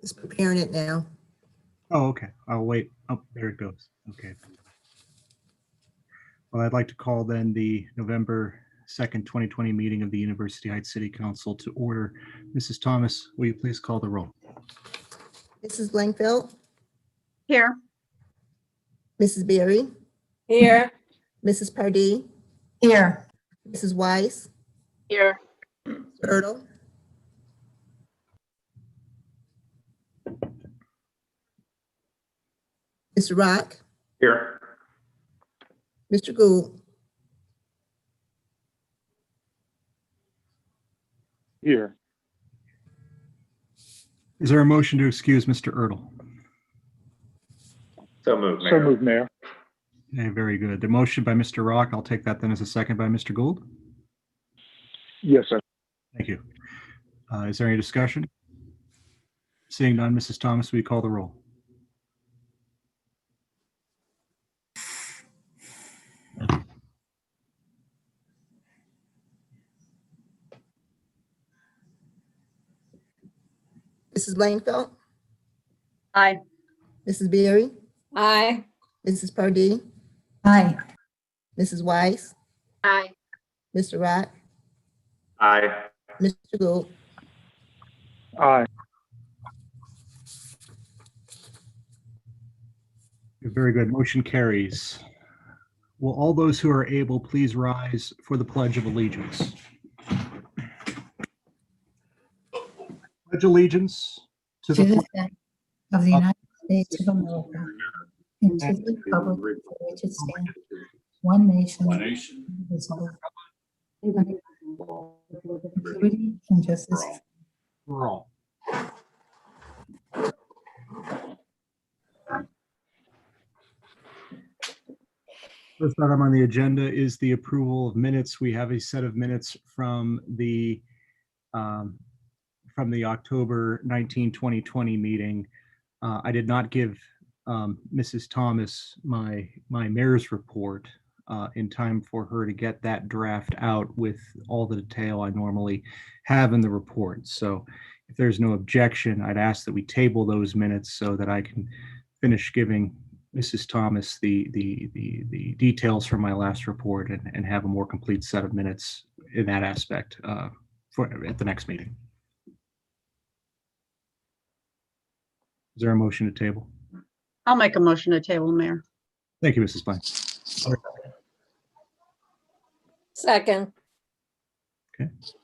Just preparing it now. Oh, okay. I'll wait. Oh, there it goes. Okay. Well, I'd like to call then the November 2nd, 2020 meeting of the University Heights City Council to order. Mrs. Thomas, will you please call the roll? Mrs. Blankfeld, Here. Mrs. Berry, Here. Mrs. Pardee, Here. Mrs. Weiss, Here. Mr. Ertl, Mr. Rock, Here. Mr. Gould, Here. Is there a motion to excuse Mr. Ertl? So moved, Mayor. So moved, Mayor. Okay, very good. The motion by Mr. Rock, I'll take that then as a second by Mr. Gould. Yes, sir. Thank you. Is there any discussion? Seeing none, Mrs. Thomas, will you call the roll? Mrs. Blankfeld, Aye. Mrs. Berry, Aye. Mrs. Pardee, Aye. Mrs. Weiss, Aye. Mr. Rock, Aye. Mr. Gould, Aye. Very good. Motion carries. Will all those who are able please rise for the Pledge of Allegiance? Pledge allegiance to To the the flag flag of the United States of America and to the republic for which it stands, one nation, indivisible, with liberty and justice. for all. First item on the agenda is the approval of minutes. We have a set of minutes from the October 19, 2020 meeting. I did not give Mrs. Thomas my mayor's report in time for her to get that draft out with all the detail I normally have in the report. So if there's no objection, I'd ask that we table those minutes so that I can finish giving Mrs. Thomas the details from my last report and have a more complete set of minutes in that aspect at the next meeting. Is there a motion to table? I'll make a motion to table, Mayor. Thank you, Mrs. Blank. Second. Okay. Is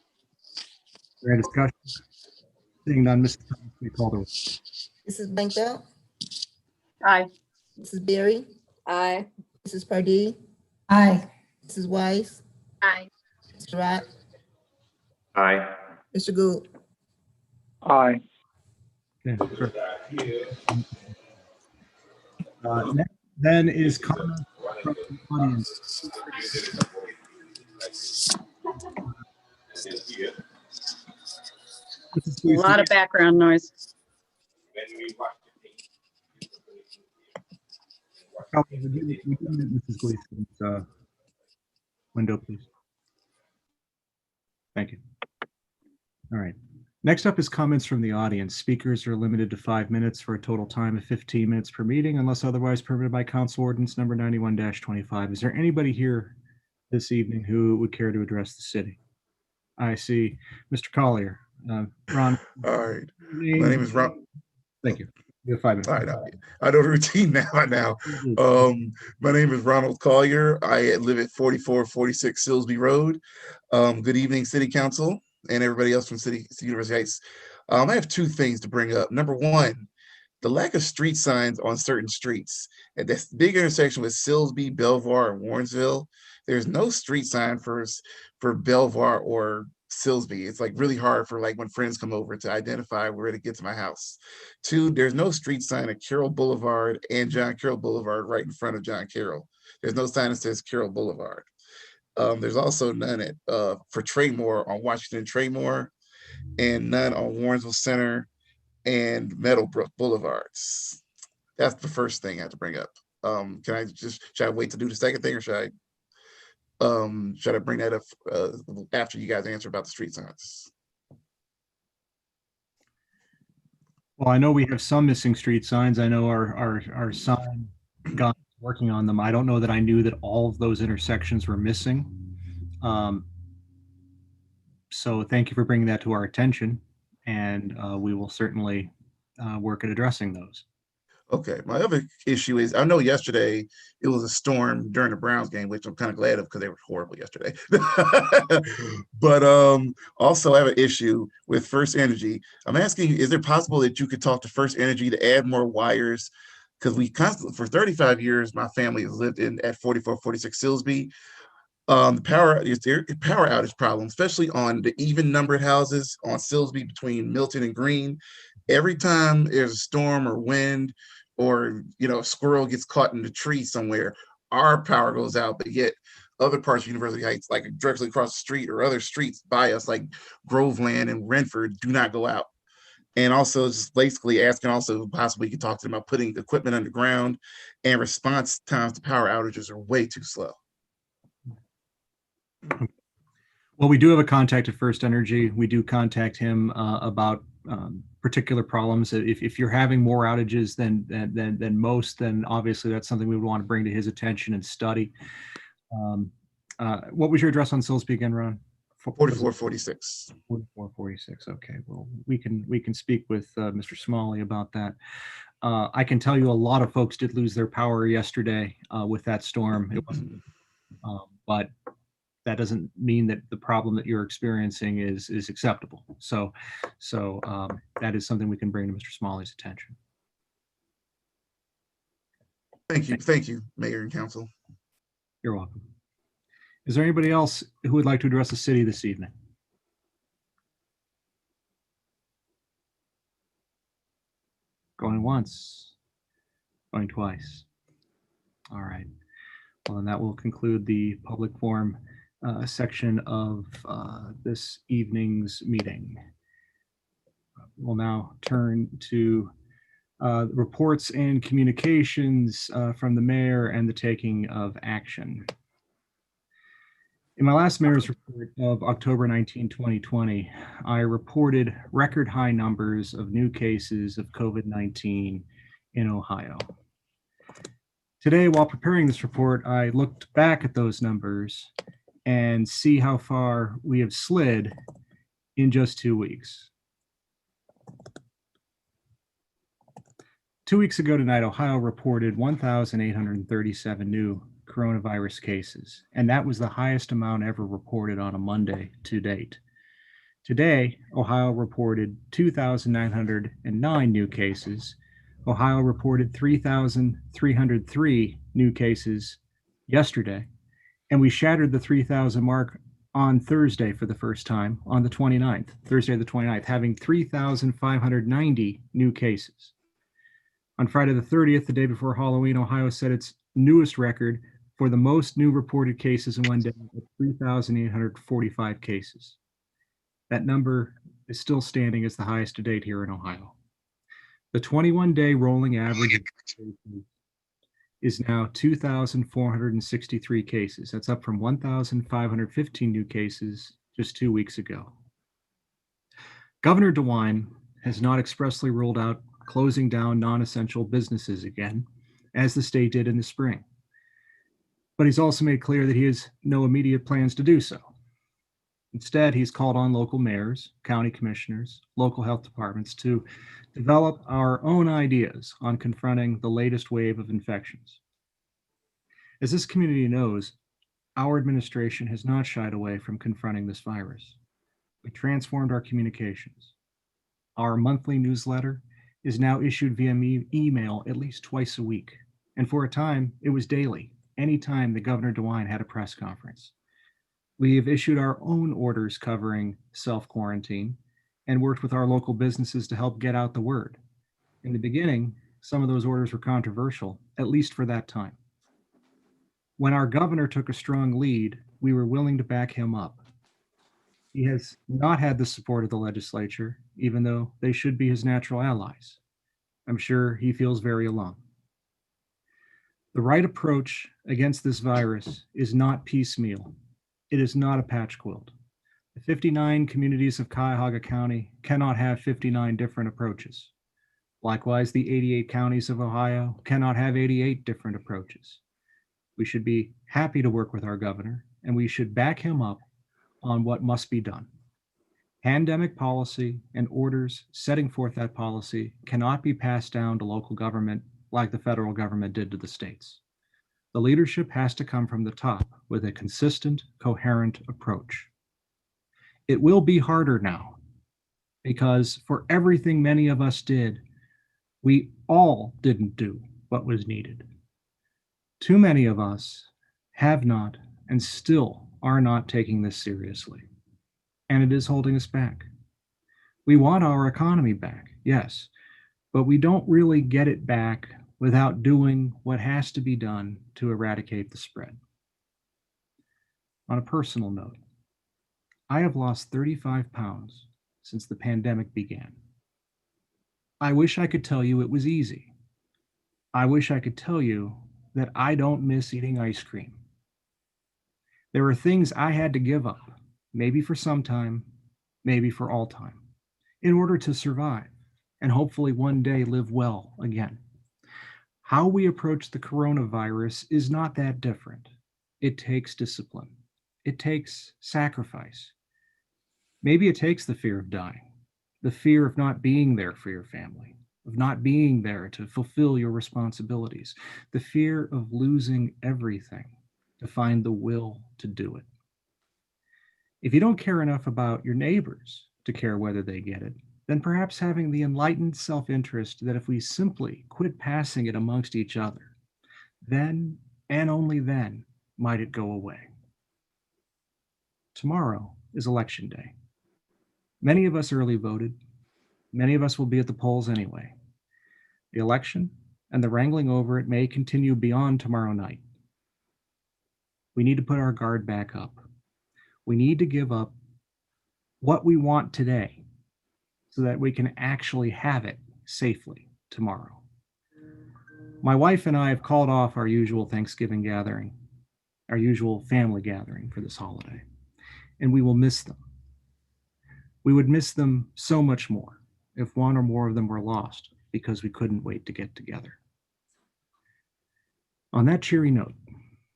there any discussion? Seeing none, Mrs. Thomas, we call the roll. Mrs. Blankfeld, Aye. Mrs. Berry, Aye. Mrs. Pardee, Aye. Mrs. Weiss, Aye. Mr. Rock, Aye. Mr. Gould, Aye. Okay, sure. Next then is comment from the audience. A lot of background noise. Mrs. Gleason's window, please. Thank you. All right. Next up is comments from the audience. Speakers are limited to 5 minutes for a total time of 15 minutes per meeting unless otherwise permitted by Council Ordinance number 91-25. Is there anybody here this evening who would care to address the city? I see Mr. Collier. Ron. All right. My name is Ron. Thank you. You have 5 minutes. All right. I know the routine now. My name is Ronald Collier. I live at 4446 Silsby Road. Good evening, City Council and everybody else from University Heights. I have two things to bring up. Number one, the lack of street signs on certain streets. At this big intersection with Silsby, Belvoir, and Warrensville, there's no street sign for Belvoir or Silsby. It's like really hard for like when friends come over to identify where to get to my house. Two, there's no street sign at Carroll Boulevard and John Carroll Boulevard right in front of John Carroll. There's no sign that says Carroll Boulevard. There's also none at for Traymore on Washington Traymore, and none on Warrensville Center and Meadowbrook Boulevards. That's the first thing I have to bring up. Should I wait to do the second thing, or should I bring that up after you guys answer about the street signs? Well, I know we have some missing street signs. I know our sign guy is working on them. I don't know that I knew that all of those intersections were missing. So thank you for bringing that to our attention, and we will certainly work at addressing those. Okay, my other issue is, I know yesterday it was a storm during the Browns game, which I'm kind of glad of because they were horrible yesterday. But also I have an issue with First Energy. I'm asking, is it possible that you could talk to First Energy to add more wires? Because we constantly, for 35 years, my family has lived at 4446 Silsby. The power outage problem, especially on the even numbered houses on Silsby between Milton and Green. Every time there's a storm or wind, or a squirrel gets caught in the tree somewhere, our power goes out. But yet other parts of University Heights, like directly across the street or other streets by us, like Groveland and Renford, do not go out. And also just basically asking also possibly you could talk to them about putting equipment underground, and response times to power outages are way too slow. Well, we do have a contact at First Energy. We do contact him about particular problems. If you're having more outages than most, then obviously that's something we would want to bring to his attention and study. What was your address on Silsby again, Ron? 4446. 4446. Okay. Well, we can speak with Mr. Smalley about that. I can tell you a lot of folks did lose their power yesterday with that storm. It wasn't, but that doesn't mean that the problem that you're experiencing is acceptable. So that is something we can bring to Mr. Smalley's attention. Thank you, Mayor and Council. You're welcome. Is there anybody else who would like to address the city this evening? Going once, going twice. All right. Well, then that will conclude the public forum section of this evening's meeting. We'll now turn to reports and communications from the mayor and the taking of action. In my last mayor's report of October 19, 2020, I reported record high numbers of new cases of COVID-19 in Ohio. Today, while preparing this report, I looked back at those numbers and see how far we have slid in just 2 weeks. 2 weeks ago tonight, Ohio reported 1,837 new coronavirus cases, and that was the highest amount ever reported on a Monday to date. Today, Ohio reported 2,909 new cases. Ohio reported 3,303 new cases yesterday, and we shattered the 3,000 mark on Thursday for the first time on the 29th, Thursday the 29th, having 3,590 new cases. On Friday the 30th, the day before Halloween, Ohio set its newest record for the most new reported cases in one day at 3,845 cases. That number is still standing as the highest to date here in Ohio. The 21-day rolling average is now 2,463 cases. That's up from 1,515 new cases just 2 weeks ago. Governor DeWine has not expressly ruled out closing down non-essential businesses again, as the state did in the spring. But he's also made clear that he has no immediate plans to do so. Instead, he's called on local mayors, county commissioners, local health departments to develop our own ideas on confronting the latest wave of infections. As this community knows, our administration has not shied away from confronting this virus. We transformed our communications. Our monthly newsletter is now issued via email at least twice a week. And for a time, it was daily, anytime the Governor DeWine had a press conference. We have issued our own orders covering self-quarantine and worked with our local businesses to help get out the word. In the beginning, some of those orders were controversial, at least for that time. When our governor took a strong lead, we were willing to back him up. He has not had the support of the legislature, even though they should be his natural allies. I'm sure he feels very alone. The right approach against this virus is not piecemeal. It is not a patch quilt. The 59 communities of Cuyahoga County cannot have 59 different approaches. Likewise, the 88 counties of Ohio cannot have 88 different approaches. We should be happy to work with our governor, and we should back him up on what must be done. Pandemic policy and orders setting forth that policy cannot be passed down to local government like the federal government did to the states. The leadership has to come from the top with a consistent, coherent approach. It will be harder now because for everything many of us did, we all didn't do what was needed. Too many of us have not and still are not taking this seriously, and it is holding us back. We want our economy back, yes, but we don't really get it back without doing what has to be done to eradicate the spread. On a personal note, I have lost 35 pounds since the pandemic began. I wish I could tell you it was easy. I wish I could tell you that I don't miss eating ice cream. There are things I had to give up, maybe for some time, maybe for all time, in order to survive and hopefully one day live well again. How we approach the coronavirus is not that different. It takes discipline. It takes sacrifice. Maybe it takes the fear of dying, the fear of not being there for your family, of not being there to fulfill your responsibilities, the fear of losing everything to find the will to do it. If you don't care enough about your neighbors to care whether they get it, then perhaps having the enlightened self-interest that if we simply quit passing it amongst each other, then and only then might it go away. Tomorrow is election day. Many of us early voted. Many of us will be at the polls anyway. The election and the wrangling over it may continue beyond tomorrow night. We need to put our guard back up. We need to give up what we want today so that we can actually have it safely tomorrow. My wife and I have called off our usual Thanksgiving gathering, our usual family gathering for this holiday, and we will miss them. We would miss them so much more if one or more of them were lost because we couldn't wait to get together. On that cheery note,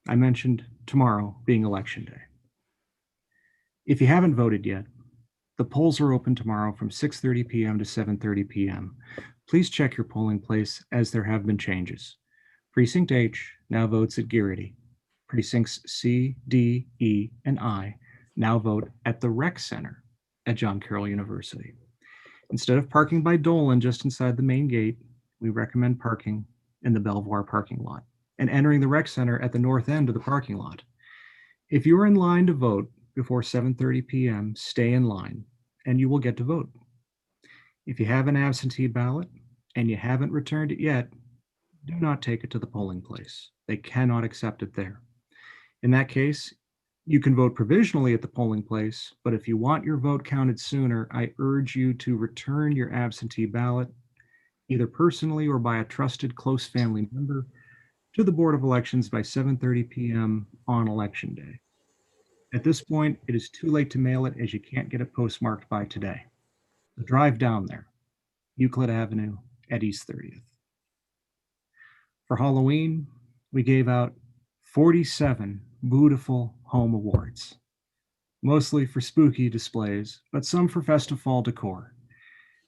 I mentioned tomorrow being election day. If you haven't voted yet, the polls are open tomorrow from 6:30 p.m. to 7:30 p.m. Please check your polling place as there have been changes. Precinct H now votes at Garrity. Precincts C, D, E, and I now vote at the Rec Center at John Carroll University. Instead of parking by Dolan just inside the main gate, we recommend parking in the Belvoir parking lot and entering the Rec Center at the north end of the parking lot. If you're in line to vote before 7:30 p.m., stay in line and you will get to vote. If you have an absentee ballot and you haven't returned it yet, do not take it to the polling place. They cannot accept it there. In that case, you can vote provisionally at the polling place, but if you want your vote counted sooner, I urge you to return your absentee ballot, either personally or by a trusted close family member, to the Board of Elections by 7:30 p.m. on Election Day. At this point, it is too late to mail it as you can't get it postmarked by today. So drive down there, Euclid Avenue at East 30th. For Halloween, we gave out 47 beautiful home awards, mostly for spooky displays, but some for festive fall decor.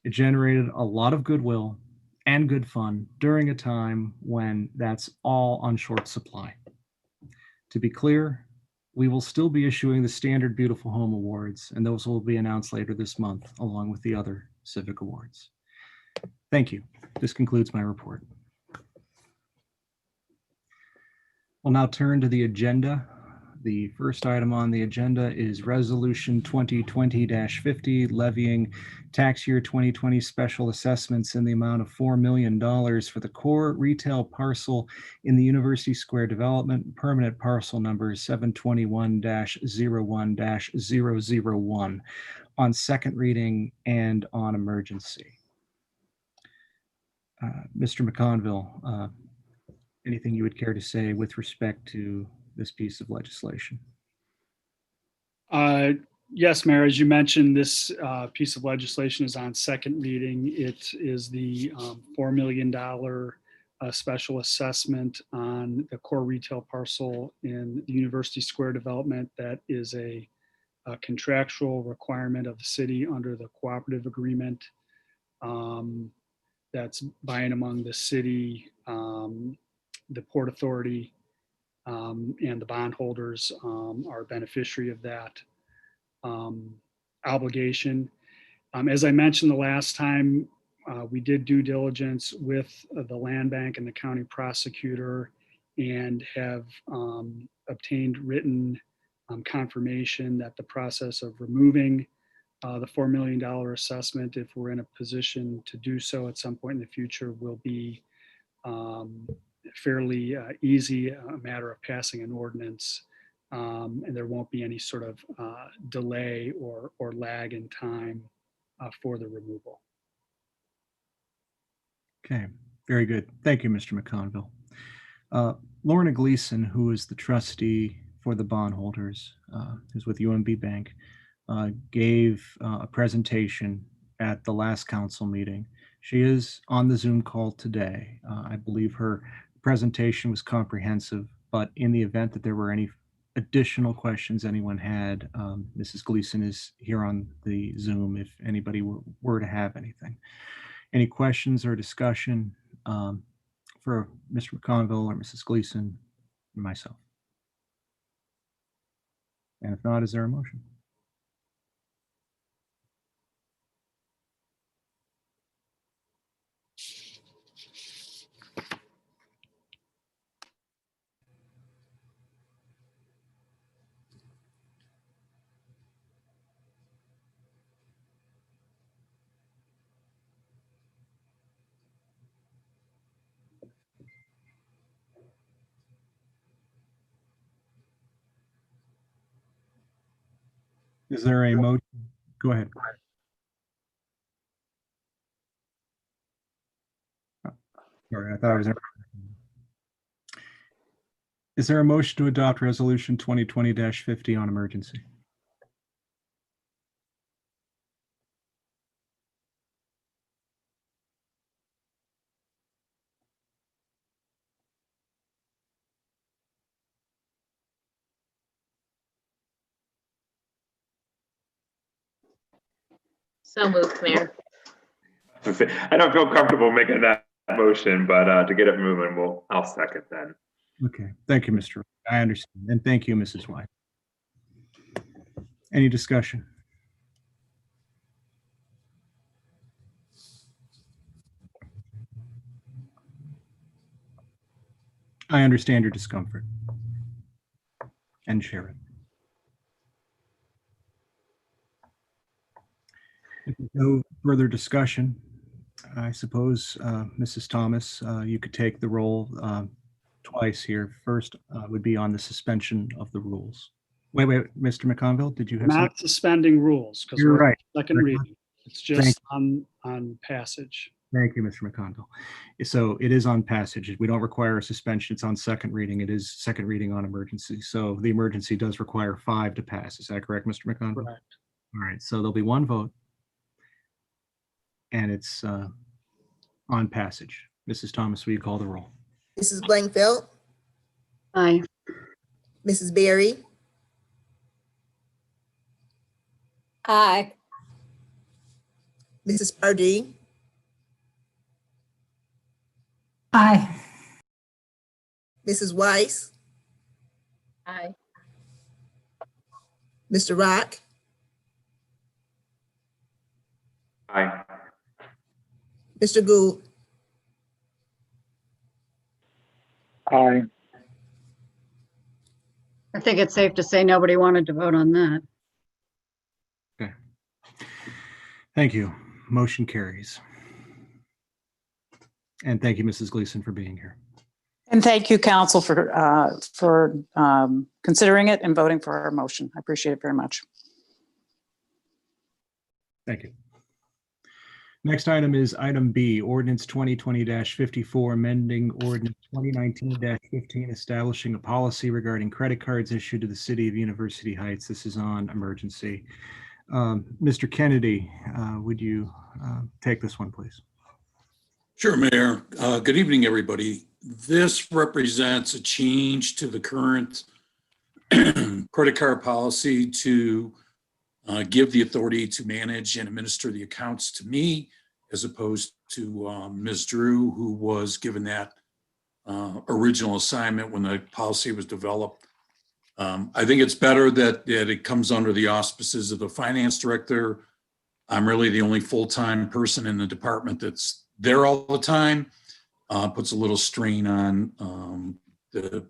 It generated a lot of goodwill and good fun during a time when that's all on short supply. To be clear, we will still be issuing the standard Beautiful Home Awards, and those will be announced later this month, along with the other civic awards. Thank you. This concludes my report. We'll now turn to the agenda. The first item on the agenda is Resolution 2020-50, levying tax year 2020 special assessments in the amount of $4 million for the core retail parcel in the University Square development, permanent parcel number 721-01-001 on second reading and on emergency. Mr. McConville, anything you would care to say with respect to this piece of legislation? Yes, Mayor, as you mentioned, this piece of legislation is on second reading. It is the $4 million special assessment on the core retail parcel in the University Square development. That is a contractual requirement of the city under the cooperative agreement. That's by and among the city, the Port Authority, and the bondholders are a beneficiary of that obligation. As I mentioned the last time, we did due diligence with the land bank and the county prosecutor and have obtained written confirmation that the process of removing the $4 million assessment, if we're in a position to do so at some point in the future, will be fairly easy, a matter of passing an ordinance. And there won't be any sort of delay or lag in time for the removal. Okay, very good. Thank you, Mr. McConville. Lorna Gleason, who is the trustee for the bondholders, who's with UMB Bank, gave a presentation at the last council meeting. She is on the Zoom call today. I believe her presentation was comprehensive, but in the event that there were any additional questions anyone had, Mrs. Gleason is here on the Zoom if anybody were to have anything. Any questions or discussion for Mr. McConville or Mrs. Gleason or myself? And if not, is there a motion? Is there a motion? Go ahead. Sorry, I thought I was. Is there a motion to adopt resolution 2020-50 on emergency? So moved, Mayor. I don't feel comfortable making that motion, but to get it moving, I'll second then. Okay, thank you, Mr. I understand. And thank you, Mrs. White. Any discussion? I understand your discomfort and share it. If there's no further discussion, I suppose, Mrs. Thomas, you could take the roll twice here. First would be on the suspension of the rules. Wait, Mr. McConville, did you have something? Not suspending rules because You're we're right. second reading. It's just on passage. Thank you, Mr. McConville. So it is on passage. We don't require a suspension. It's on second reading. It is second reading on emergency. So the emergency does require 5 to pass. Is that correct, Mr. McConville? Correct. All right, so there'll be 1 vote. And it's on passage. Mrs. Thomas, will you call the roll? Mrs. Blankfeld, Aye. Mrs. Berry, Aye. Mrs. Pardee, Aye. Mrs. Weiss, Aye. Mr. Rock, Aye. Mr. Gould, Aye. I think it's safe to say nobody wanted to vote on that. Okay. Thank you. Motion carries. And thank you, Mrs. Gleason, for being here. And thank you, council, for considering it and voting for our motion. I appreciate it very much. Thank you. Next item is item B, ordinance 2020-54, amending ordinance 2019-15, establishing a policy regarding credit cards issued to the city of University Heights. This is on emergency. Mr. Kennedy, would you take this one, please? Sure, Mayor. Good evening, everybody. This represents a change to the current credit card policy to give the authority to manage and administer the accounts to me, as opposed to Ms. Drew, who was given that original assignment when the policy was developed. I think it's better that it comes under the auspices of the finance director. I'm really the only full-time person in the department that's there all the time. Puts a little strain on the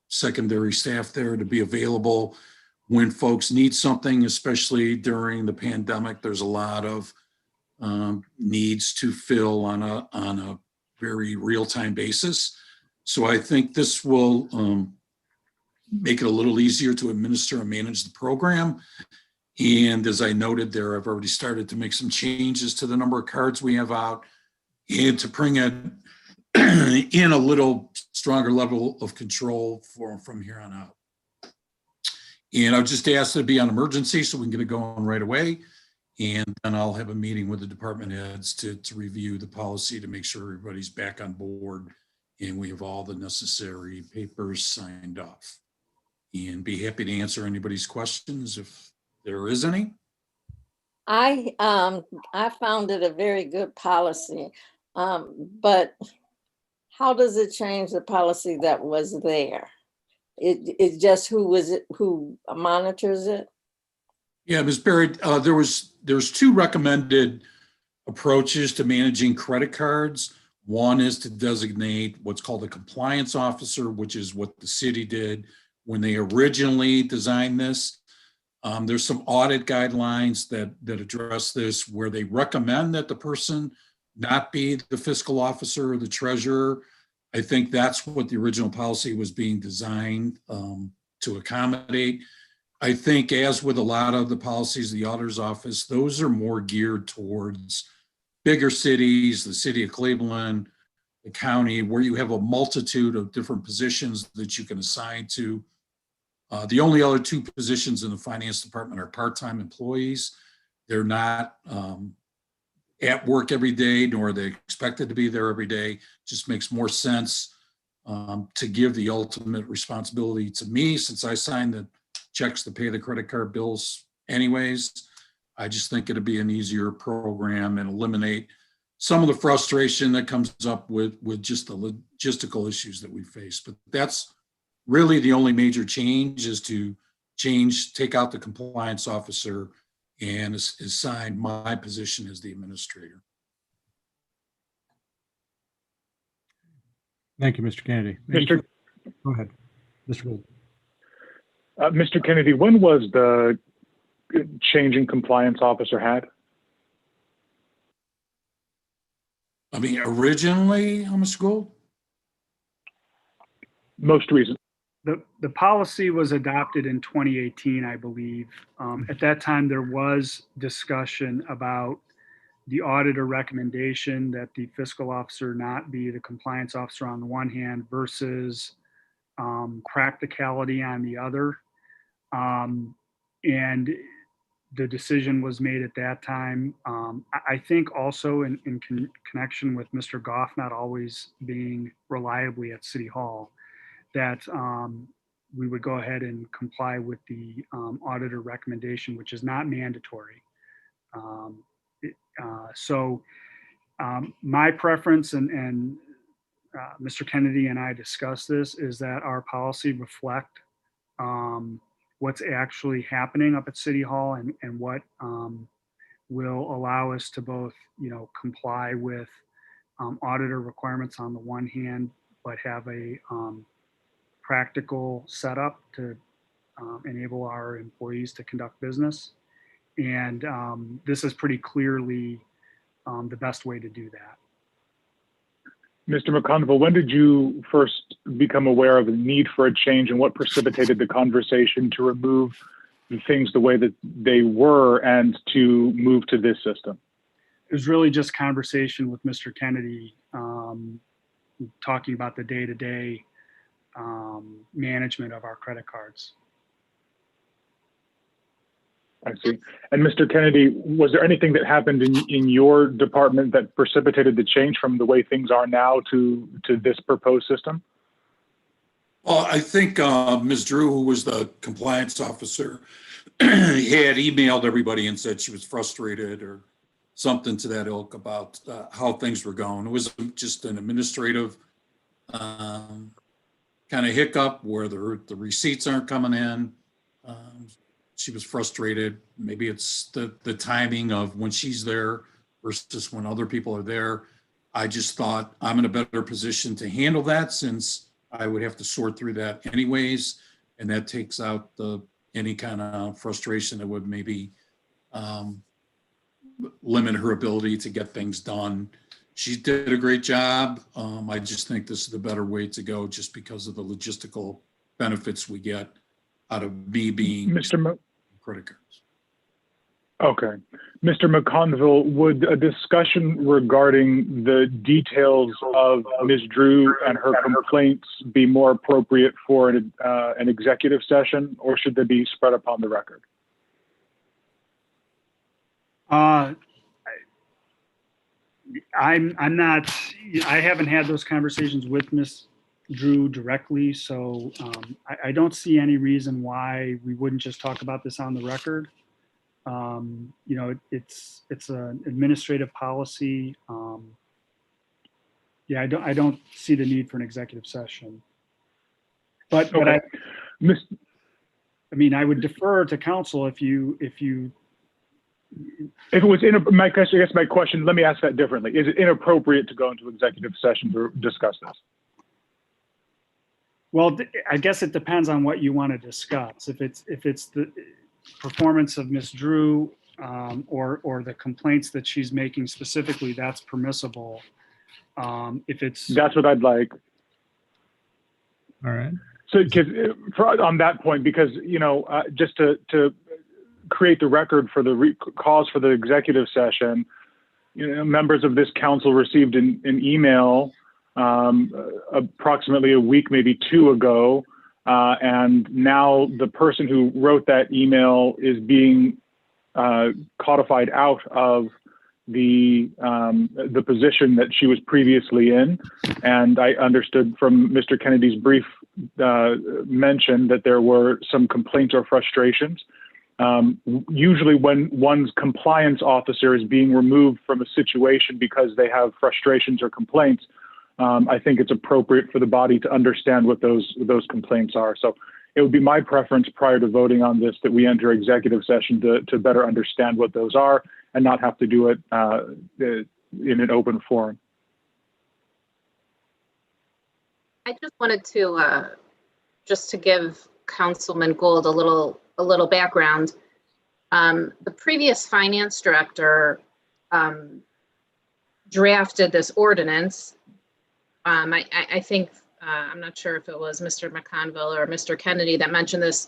secondary staff there to be available when folks need something, especially during the pandemic. There's a lot of needs to fill on a very real-time basis. So I think this will make it a little easier to administer and manage the program. And as I noted there, I've already started to make some changes to the number of cards we have out and to bring it in a little stronger level of control from here on out. And I'll just ask it to be on emergency so we can get it going right away. And then I'll have a meeting with the department heads to review the policy to make sure everybody's back on board and we have all the necessary papers signed off. And be happy to answer anybody's questions if there is any. I found it a very good policy, but how does it change the policy that was there? It's just who monitors it? Yeah, Ms. Barrett, there's two recommended approaches to managing credit cards. One is to designate what's called a compliance officer, which is what the city did when they originally designed this. There's some audit guidelines that address this, where they recommend that the person not be the fiscal officer or the treasurer. I think that's what the original policy was being designed to accommodate. I think, as with a lot of the policies of the auditor's office, those are more geared towards bigger cities, the city of Cleveland, the county, where you have a multitude of different positions that you can assign to. The only other two positions in the finance department are part-time employees. They're not at work every day, nor are they expected to be there every day. Just makes more sense to give the ultimate responsibility to me, since I signed the checks to pay the credit card bills anyways. I just think it'd be an easier program and eliminate some of the frustration that comes up with just the logistical issues that we face. But that's really the only major change, is to take out the compliance officer and assign my position as the administrator. Thank you, Mr. Kennedy. Go ahead, Mr. Gould. Mr. Kennedy, when was the change in compliance officer had? I mean, originally, Mr. Gould? Most recent. The policy was adopted in 2018, I believe. At that time, there was discussion about the auditor recommendation that the fiscal officer not be the compliance officer on the one hand versus practicality on the other. And the decision was made at that time. I think also in connection with Mr. Goff not always being reliably at City Hall, that we would go ahead and comply with the auditor recommendation, which is not mandatory. So my preference, and Mr. Kennedy and I discussed this, is that our policy reflect what's actually happening up at City Hall, and what will allow us to both, comply with auditor requirements on the one hand, but have a practical setup to enable our employees to conduct business. And this is pretty clearly the best way to do that. Mr. McConville, when did you first become aware of the need for a change, and what precipitated the conversation to remove the things the way that they were and to move to this system? It was really just conversation with Mr. Kennedy, talking about the day-to-day management of our credit cards. I see. And Mr. Kennedy, was there anything that happened in your department that precipitated the change from the way things are now to this proposed system? Well, I think Ms. Drew, who was the compliance officer, had emailed everybody and said she was frustrated or something to that ilk about how things were going. It was just an administrative kind of hiccup where the receipts aren't coming in. She was frustrated. Maybe it's the timing of when she's there versus when other people are there. I just thought I'm in a better position to handle that since I would have to sort through that anyways. And that takes out any kind of frustration that would maybe limit her ability to get things done. She did a great job. I just think this is the better way to go just because of the logistical benefits we get out of me being credit cards. Okay. Mr. McConville, would a discussion regarding the details of Ms. Drew and her complaints be more appropriate for an executive session, or should they be spread upon the record? I'm not, I haven't had those conversations with Ms. Drew directly, so I don't see any reason why we wouldn't just talk about this on the record. You know, it's an administrative policy. Yeah, I don't see the need for an executive session. But okay. I mean, I would defer to counsel if it was I guess my question, let me ask that differently. Is it inappropriate to go into executive session to discuss this? Well, I guess it depends on what you want to discuss. If it's the performance of Ms. Drew or the complaints that she's making specifically, that's permissible. That's what I'd like. All right. So, on that point, because you know, just to create the record for the cause for the executive session, you know, members of this council received an email approximately a week, maybe two ago, and now the person who wrote that email is being codified out of the position that she was previously in. And I understood from Mr. Kennedy's brief mention that there were some complaints or frustrations. Usually when one's compliance officer is being removed from a situation because they have frustrations or complaints, I think it's appropriate for the body to understand what those complaints are. So it would be my preference prior to voting on this that we enter executive session to better understand what those are and not have to do it in an open forum. I just wanted to just to give Councilman Gould a little background. The previous finance director drafted this ordinance. I think, I'm not sure if it was Mr. McConville or Mr. Kennedy that mentioned this,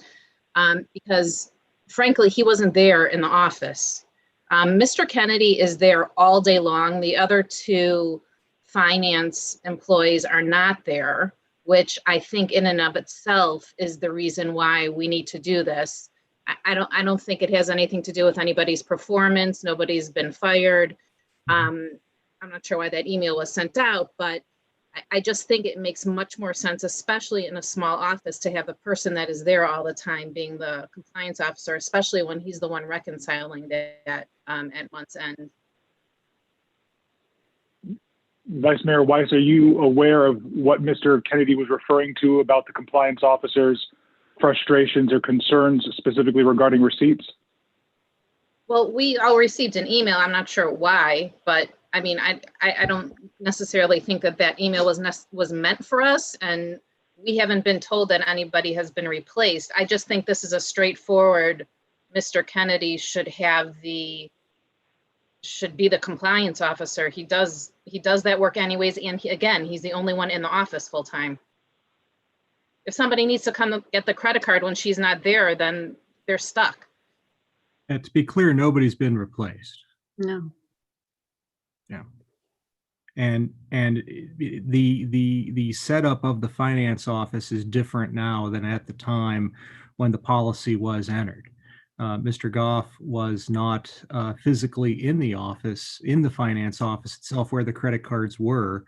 because frankly, he wasn't there in the office. Mr. Kennedy is there all day long. The other two finance employees are not there, which I think in and of itself is the reason why we need to do this. I don't think it has anything to do with anybody's performance. Nobody's been fired. I'm not sure why that email was sent out, but I just think it makes much more sense, especially in a small office, to have a person that is there all the time being the compliance officer, especially when he's the one reconciling that at month's end. Vice Mayor Weiss, are you aware of what Mr. Kennedy was referring to about the compliance officer's frustrations or concerns specifically regarding receipts? Well, we all received an email. I'm not sure why, but I mean, I don't necessarily think that email was meant for us, and we haven't been told that anybody has been replaced. I just think this is a straightforward, Mr. Kennedy should be the compliance officer. He does that work anyways, and he's the only one in the office full time. If somebody needs to come get the credit card when she's not there, then they're stuck. And to be clear, nobody's been replaced. No. And the setup of the finance office is different now than at the time when the policy was entered. Mr. Goff was not physically in the office, in the finance office itself where the credit cards were,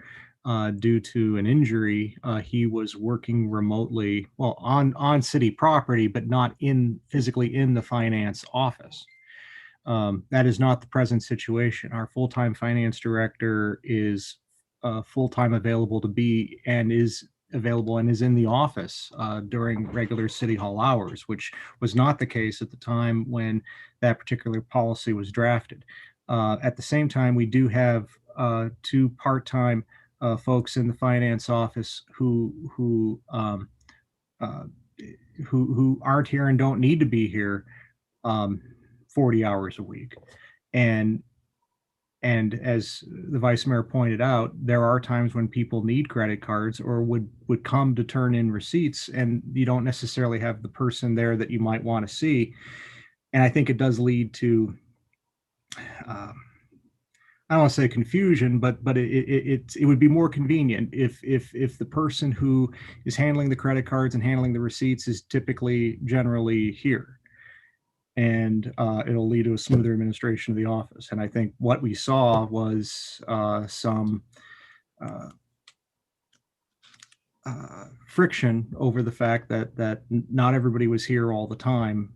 due to an injury. He was working remotely, well, on city property, but not physically in the finance office. That is not the present situation. Our full-time finance director is full-time available to be and is available and is in the office during regular city hall hours, which was not the case at the time when that particular policy was drafted. At the same time, we do have two part-time folks in the finance office who aren't here and don't need to be here 40 hours a week. And as the vice mayor pointed out, there are times when people need credit cards or would come to turn in receipts, and you don't necessarily have the person there that you might want to see. And I think it does lead to, I don't want to say confusion, but it would be more convenient if the person who is handling the credit cards and handling the receipts is typically generally here. And it'll lead to a smoother administration of the office. And I think what we saw was some friction over the fact that not everybody was here all the time,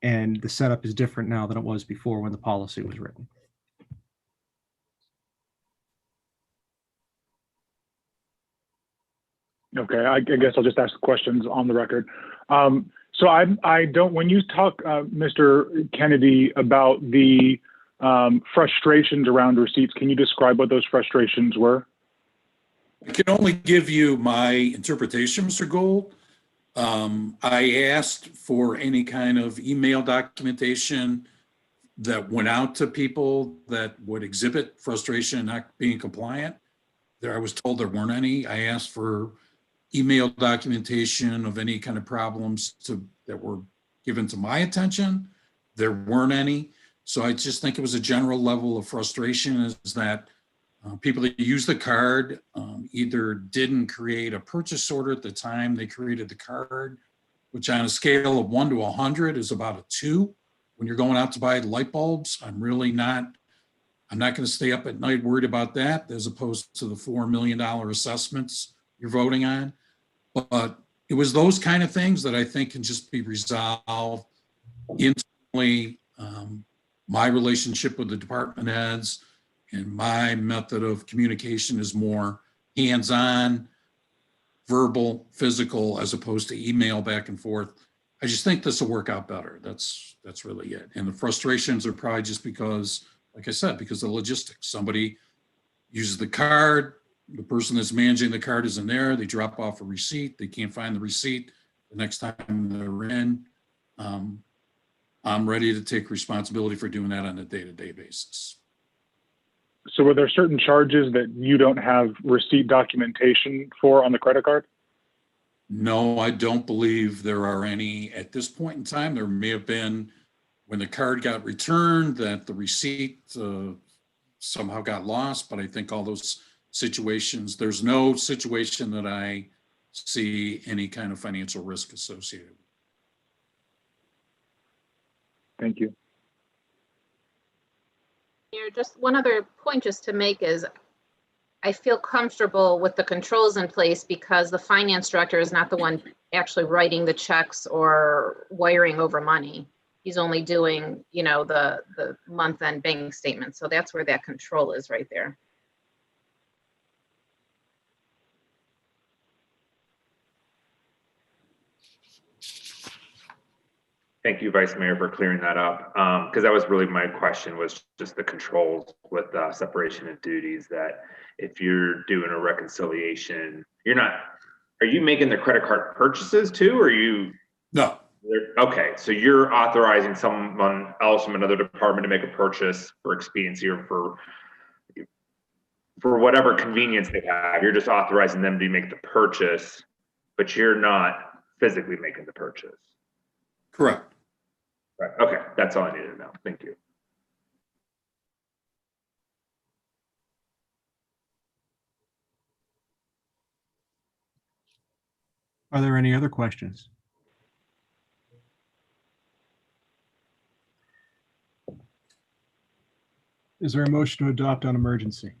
and the setup is different now than it was before when the policy was written. Okay, I guess I'll just ask the questions on the record. So I don't, when you talk, Mr. Kennedy, about the frustrations around receipts, can you describe what those frustrations were? I can only give you my interpretation, Mr. Gould. I asked for any kind of email documentation that went out to people that would exhibit frustration and not being compliant. I was told there weren't any. I asked for email documentation of any kind of problems that were given to my attention. There weren't any. So I just think it was a general level of frustration is that people that use the card either didn't create a purchase order at the time they created the card, which on a scale of 1 to 100 is about a 2. When you're going out to buy light bulbs, I'm not going to stay up at night worried about that as opposed to the $4 million assessments you're voting on. But it was those kind of things that I think can just be resolved internally. My relationship with the department heads and my method of communication is more hands-on, verbal, physical, as opposed to email back and forth. I just think this will work out better. That's really it. And the frustrations are probably just because, like I said, because of the logistics. Somebody uses the card, the person that's managing the card isn't there, they drop off a receipt, they can't find the receipt the next time they're in. I'm ready to take responsibility for doing that on a day-to-day basis. So were there certain charges that you don't have receipt documentation for on the credit card? No, I don't believe there are any at this point in time. There may have been when the card got returned that the receipt somehow got lost, but I think all those situations, there's no situation that I see any kind of financial risk associated with. Thank you. Here, just one other point just to make is I feel comfortable with the controls in place because the finance director is not the one actually writing the checks or wiring over money. He's only doing, the month-end bank statement. So that's where that control is right there. Thank you, Vice Mayor, for clearing that up. Because that was really my question, was just the controls with separation of duties, that if you're doing a reconciliation, are you making the credit card purchases too, or are you? No. Okay, so you're authorizing someone else from another department to make a purchase for expediency or for whatever convenience they have. You're just authorizing them to make the purchase, but you're not physically making the purchase. Correct. Right. Okay, that's all I needed to know. Thank you. Are there any other questions? Is there a motion to adopt on emergency?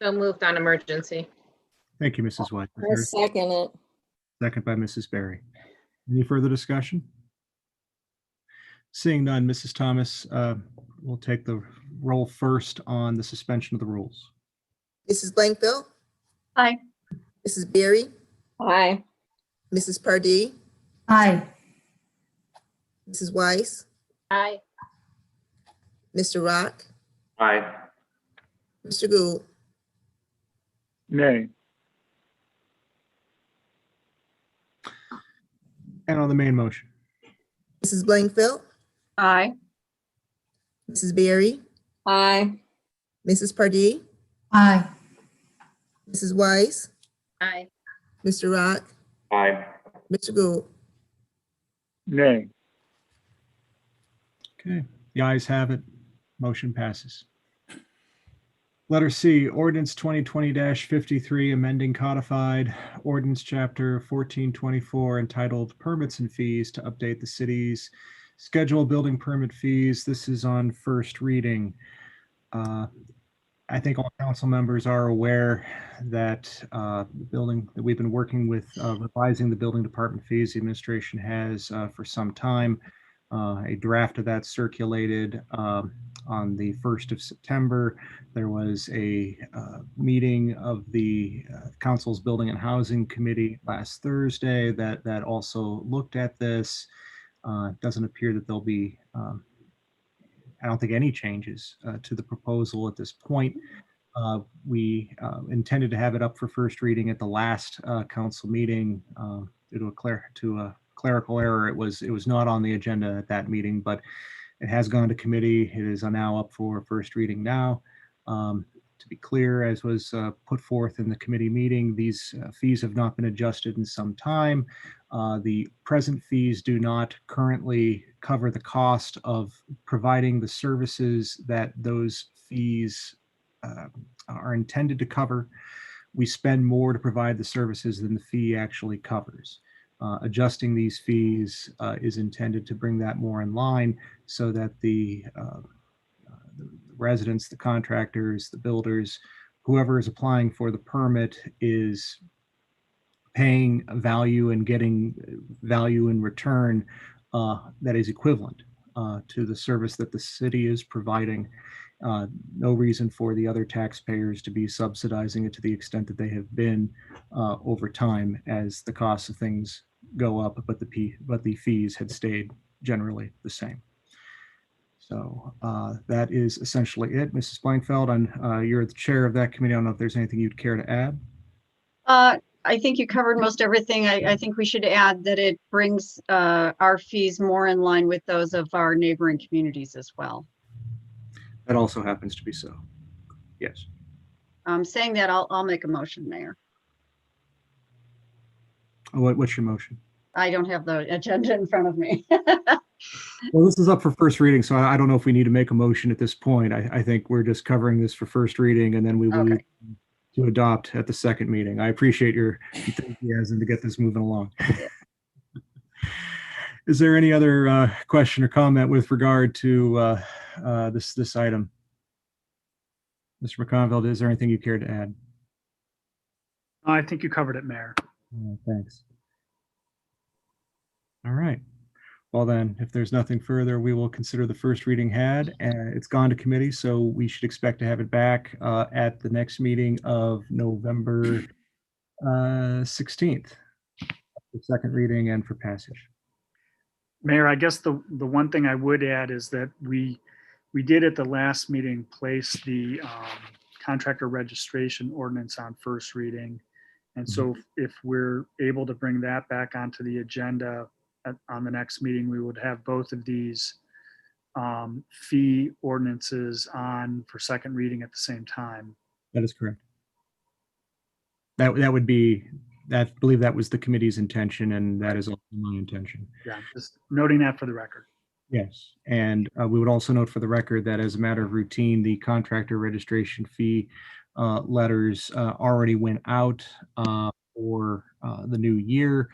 So moved on emergency. Thank you, Mrs. White. Is I there a second it. second by Mrs. Berry? Any further discussion? Seeing none, Mrs. Thomas will take the roll first on the suspension of the rules. Mrs. Blankfeld, Aye. Mrs. Berry, Aye. Mrs. Pardee, Aye. Mrs. Weiss, Aye. Mr. Rock, Aye. Mr. Gould, Nay. And on the main motion, Mrs. Blankfeld, Aye. Mrs. Berry, Aye. Mrs. Pardee, Aye. Mrs. Weiss, Aye. Mr. Rock, Aye. Mr. Gould. Nay. okay, the ayes have it. Motion passes. Letter C, ordinance 2020-53, amending codified ordinance chapter 1424 entitled Permits and Fees to update the city's schedule of building permit fees. This is on first reading. I think all council members are aware that the building that we've been working with revising the building department fees. The administration has for some time. A draft of that circulated on the 1st of September. There was a meeting of the council's Building and Housing Committee last Thursday that also looked at this. It doesn't appear that there'll be, I don't think, any changes to the proposal at this point. We intended to have it up for first reading at the last council meeting due to a clerical error. It was not on the agenda at that meeting, but it has gone to committee. It is now up for first reading now. To be clear, as was put forth in the committee meeting, these fees have not been adjusted in some time. The present fees do not currently cover the cost of providing the services that those fees are intended to cover. We spend more to provide the services than the fee actually covers. Adjusting these fees is intended to bring that more in line so that the residents, the contractors, the builders, whoever is applying for the permit is paying value and getting value in return that is equivalent to the service that the city is providing. No reason for the other taxpayers to be subsidizing it to the extent that they have been over time as the costs of things go up, but the fees had stayed generally the same. So that is essentially it. Mrs. Blankfeld, you're the chair of that committee. I don't know if there's anything you'd care to add. I think you covered most everything. I think we should add that it brings our fees more in line with those of our neighboring communities as well. That also happens to be so. Yes. Saying that, I'll make a motion, Mayor. What's your motion? I don't have the agenda in front of me. Well, this is up for first reading, so I don't know if we need to make a motion at this point. I think we're just covering this for first reading, and then we will Okay. to adopt at the second meeting. I appreciate your enthusiasm to get this moving along. Is there any other question or comment with regard to this item? Mr. McConville, is there anything you care to add? I think you covered it, Mayor. Thanks. All right. Well then, if there's nothing further, we will consider the first reading had. It's gone to committee, so we should expect to have it back at the next meeting of November 16th. For second reading and for passage. Mayor, I guess the one thing I would add is that we did at the last meeting place the contractor registration ordinance on first reading. And so if we're able to bring that back onto the agenda on the next meeting, we would have both of these fee ordinances on for second reading at the same time. That is correct. That would be, I believe that was the committee's intention, and that is also my intention. Yeah, just noting that for the record. Yes, and we would also note for the record that as a matter of routine, the contractor registration fee letters already went out for the new year.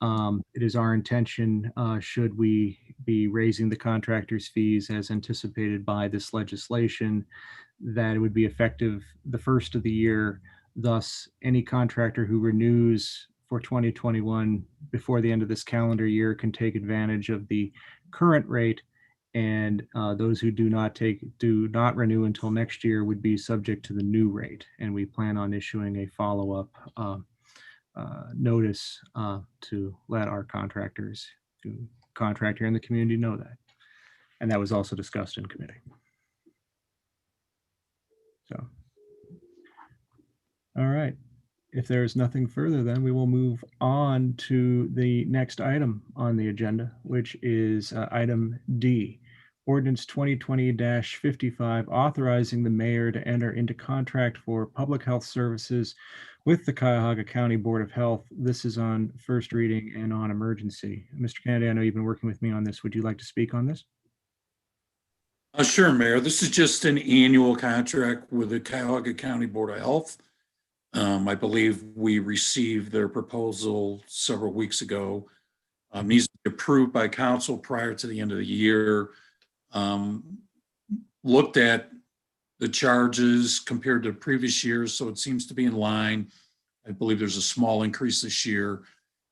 It is our intention, should we be raising the contractor's fees as anticipated by this legislation, that it would be effective the first of the year. Thus, any contractor who renews for 2021 before the end of this calendar year can take advantage of the current rate, and those who do not renew until next year would be subject to the new rate. And we plan on issuing a follow-up notice to let our contractors, to contractor in the community know that. And that was also discussed in committee. So, all right. If there is nothing further, then we will move on to the next item on the agenda, which is item D. Ordinance 2020-55, authorizing the mayor to enter into contract for public health services with the Cuyahoga County Board of Health. This is on first reading and on emergency. Mr. Kennedy, I know you've been working with me on this. Would you like to speak on this? Sure, Mayor. This is just an annual contract with the Cuyahoga County Board of Health. I believe we received their proposal several weeks ago. Needs to be approved by council prior to the end of the year. Looked at the charges compared to previous years, so it seems to be in line. I believe there's a small increase this year.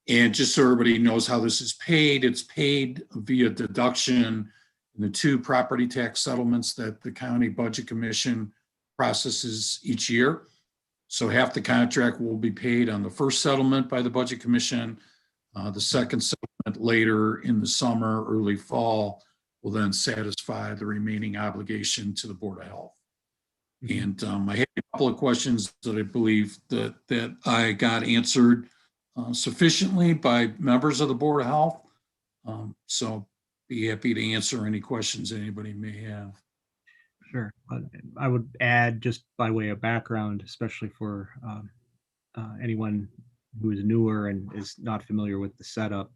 And just so everybody knows how this is paid, it's paid via deduction in the 2 property tax settlements that the County Budget Commission processes each year. So half the contract will be paid on the first settlement by the Budget Commission. The second settlement later in the summer, early fall, will then satisfy the remaining obligation to the Board of Health. And I had a couple of questions that I believe that I got answered sufficiently by members of the Board of Health. So be happy to answer any questions anybody may have. Sure. I would add, just by way of background, especially for anyone who is newer and is not familiar with the setup.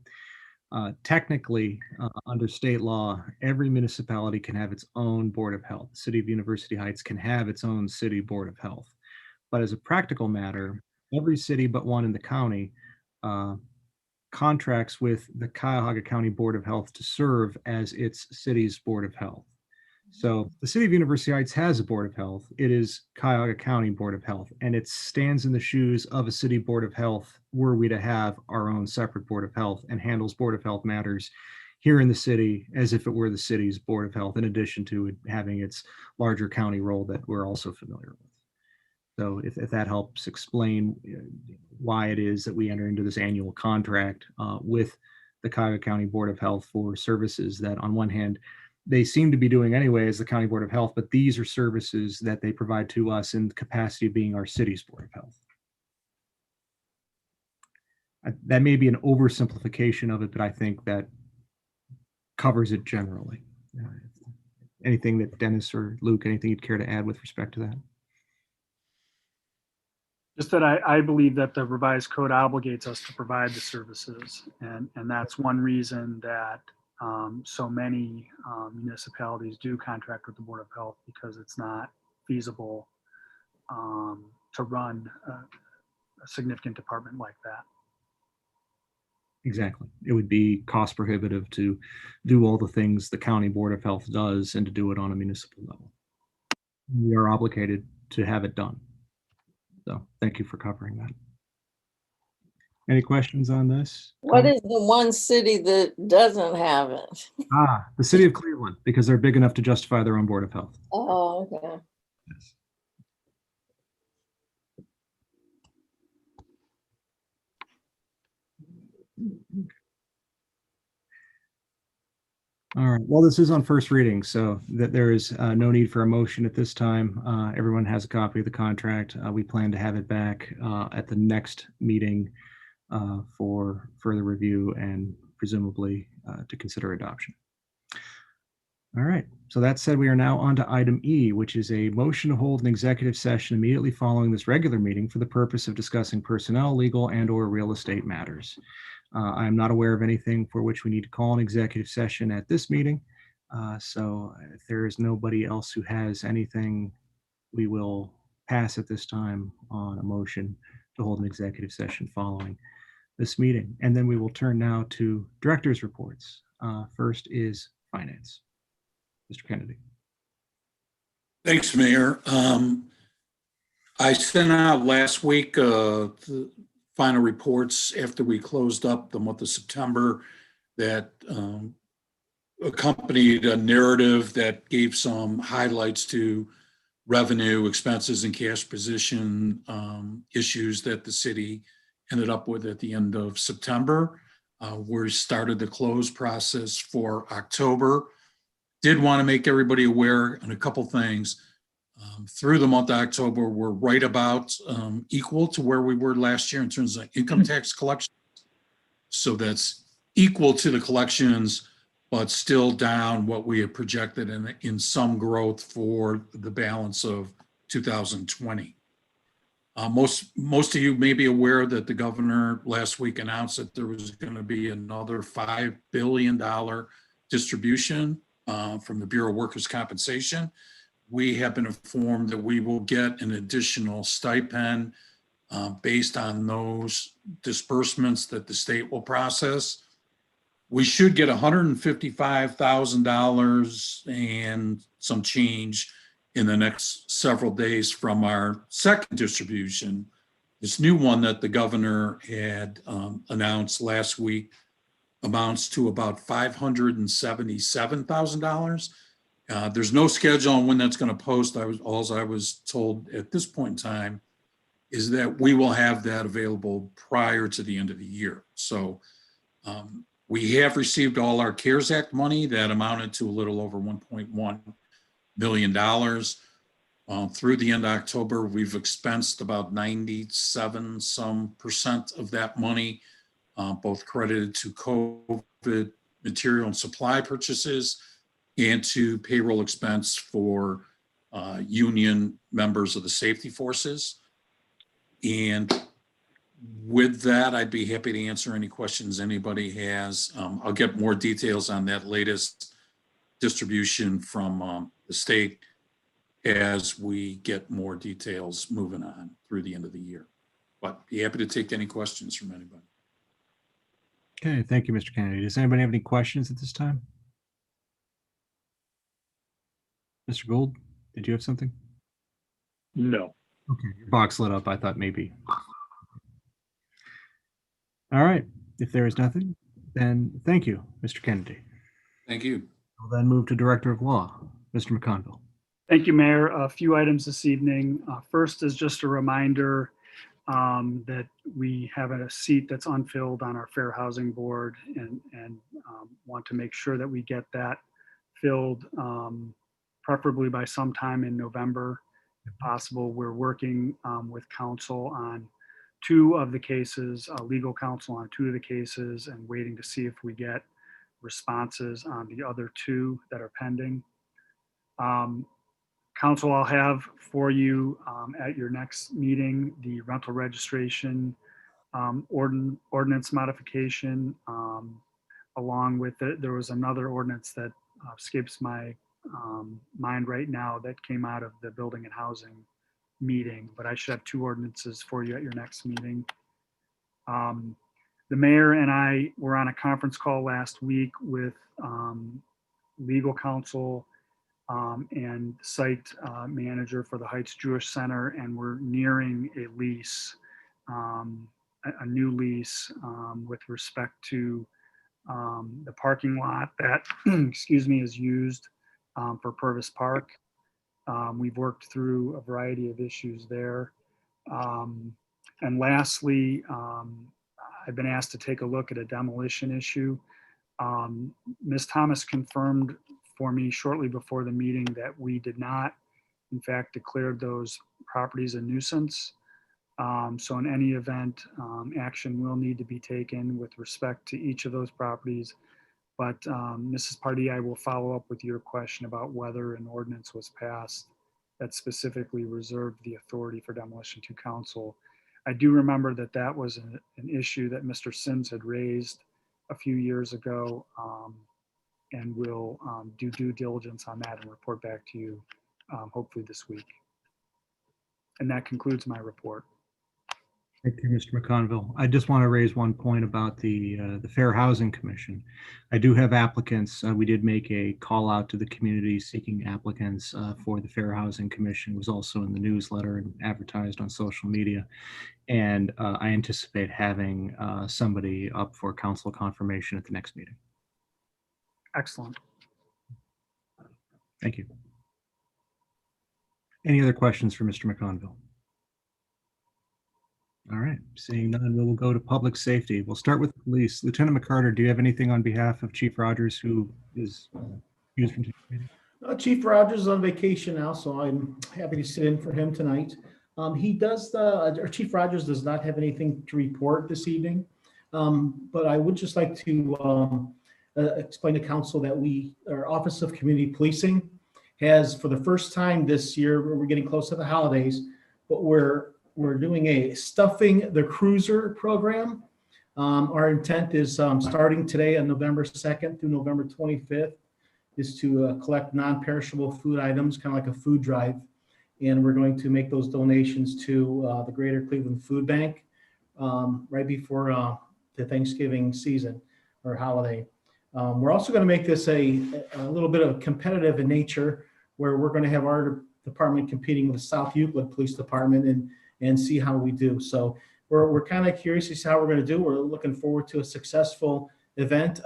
Technically, under state law, every municipality can have its own Board of Health. The City of University Heights can have its own city Board of Health. But as a practical matter, every city but one in the county contracts with the Cuyahoga County Board of Health to serve as its city's Board of Health. So the City of University Heights has a Board of Health. It is Cuyahoga County Board of Health, and it stands in the shoes of a city Board of Health were we to have our own separate Board of Health, and handles Board of Health matters here in the city as if it were the city's Board of Health, in addition to it having its larger county role that we're also familiar with. So if that helps explain why it is that we enter into this annual contract with the Cuyahoga County Board of Health for services that, on one hand, they seem to be doing anyway as the County Board of Health, but these are services that they provide to us in the capacity of being our city's Board of Health. That may be an oversimplification of it, but I think that covers it generally. Anything that Dennis or Luke, anything you'd care to add with respect to that? Just that I believe that the revised code obligates us to provide the services. And that's one reason that so many municipalities do contract with the Board of Health, because it's not feasible to run a significant department like that. Exactly. It would be cost prohibitive to do all the things the County Board of Health does and to do it on a municipal level. We are obligated to have it done. So thank you for covering that. Any questions on this? What is the one city that doesn't have it? The City of Cleveland, because they're big enough to justify their own Board of Health. Oh, okay. Yes. All right. Well, this is on first reading, so that there is no need for a motion at this time. Everyone has a copy of the contract. We plan to have it back at the next meeting for further review and presumably to consider adoption. All right. So that said, we are now on to item E, which is a motion to hold an executive session immediately following this regular meeting for the purpose of discussing personnel, legal, and/or real estate matters. I am not aware of anything for which we need to call an executive session at this meeting. So if there is nobody else who has anything, we will pass at this time on a motion to hold an executive session following this meeting. And then we will turn now to directors' reports. First is finance. Mr. Kennedy. Thanks, Mayor. I sent out last week the final reports after we closed up the month of September that accompanied a narrative that gave some highlights to revenue, expenses, and cash position issues that the city ended up with at the end of September. We started the close process for October. Did want to make everybody aware on a couple things. Through the month of October, we're right about equal to where we were last year in terms of income tax collection. So that's equal to the collections, but still down what we had projected in some growth for the balance of 2020. Most of you may be aware that the governor last week announced that there was going to be another $5 billion distribution from the Bureau of Workers' Compensation. We have been informed that we will get an additional stipend based on those disbursements that the state will process. We should get $155,000 and some change in the next several days from our second distribution. This new one that the governor had announced last week amounts to about $577,000. There's no schedule on when that's going to post. All I was told at this point in time is that we will have that available prior to the end of the year. So we have received all our CARES Act money that amounted to a little over $1.1 billion. Through the end of October, we've expensed about 97% of that money, both credited to COVID material and supply purchases and to payroll expense for union members of the safety forces. And with that, I'd be happy to answer any questions anybody has. I'll get more details on that latest distribution from the state as we get more details moving on through the end of the year. But be happy to take any questions from anybody. Okay, thank you, Mr. Kennedy. Does anybody have any questions at this time? Mr. Gould, did you have something? No. Okay, your box lit up. I thought maybe. All right. If there is nothing, then thank you, Mr. Kennedy. Thank you. We'll then move to Director of Law, Mr. McConville. Thank you, Mayor. A few items this evening. First is just a reminder that we have a seat that's unfilled on our Fair Housing Board and want to make sure that we get that filled, preferably by sometime in November, if possible. We're working with counsel on 2 of the cases, legal counsel on 2 of the cases, and waiting to see if we get responses on the other 2 that are pending. Council, I'll have for you at your next meeting the rental registration ordinance modification, along with it. There was another ordinance that escapes my mind right now that came out of the building and housing meeting, but I should have 2 ordinances for you at your next meeting. The mayor and I were on a conference call last week with legal counsel and site manager for the Heights Jewish Center, and we're nearing a lease, a new lease with respect to the parking lot that, excuse me, is used for Purvis Park. We've worked through a variety of issues there. And lastly, I've been asked to take a look at a demolition issue. Ms. Thomas confirmed for me shortly before the meeting that we did not, in fact, declare those properties a nuisance. So in any event, action will need to be taken with respect to each of those properties. But Mrs. Pardee, I will follow up with your question about whether an ordinance was passed that specifically reserved the authority for demolition to council. I do remember that that was an issue that Mr. Sims had raised a few years ago, and we'll do due diligence on that and report back to you hopefully this week. And that concludes my report. Thank you, Mr. McConville. I just want to raise one point about the Fair Housing Commission. I do have applicants. We did make a call out to the community seeking applicants for the Fair Housing Commission. It was also in the newsletter and advertised on social media. And I anticipate having somebody up for council confirmation at the next meeting. Excellent. Thank you. Any other questions for Mr. McConville? All right, seeing none, we will go to public safety. We'll start with police. Lieutenant McCarter, do you have anything on behalf of Chief Rogers, who is used from today's meeting? Chief Rogers is on vacation now, so I'm happy to sit in for him tonight. Chief Rogers does not have anything to report this evening, but I would just like to explain to council that our Office of Community Policing has, for the first time this year, we're getting close to the holidays, but we're doing a Stuffing the Cruiser program. Our intent is starting today on November 2nd through November 25th is to collect non-perishable food items, kind of like a food drive. And we're going to make those donations to the Greater Cleveland Food Bank right before the Thanksgiving season or holiday. We're also going to make this a little bit of competitive in nature, where we're going to have our department competing with the South Euclid Police Department and see how we do. So we're kind of curious to see how we're going to do. We're looking forward to a successful event.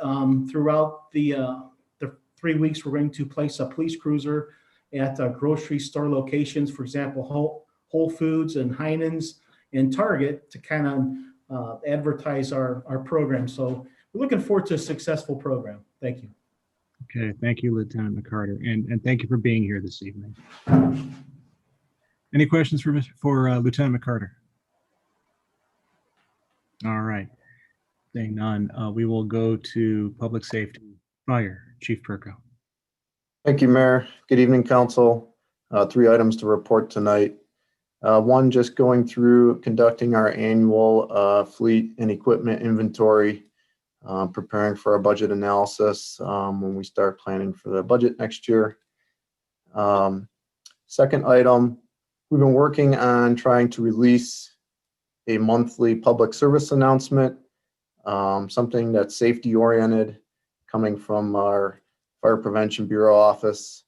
Throughout the 3 weeks, we're going to place a police cruiser at grocery store locations, for example, Whole Foods and Heinen's and Target, to kind of advertise our program. So we're looking forward to a successful program. Thank you. Okay, thank you, Lieutenant McCarter, and thank you for being here this evening. Any questions for Lieutenant McCarter? All right, seeing none, we will go to public safety. Fire, Chief Perko. Thank you, Mayor. Good evening, Council. 3 items to report tonight. One, just going through conducting our annual fleet and equipment inventory, preparing for our budget analysis when we start planning for the budget next year. Second item, we've been working on trying to release a monthly public service announcement, something that's safety oriented, coming from our Fire Prevention Bureau office.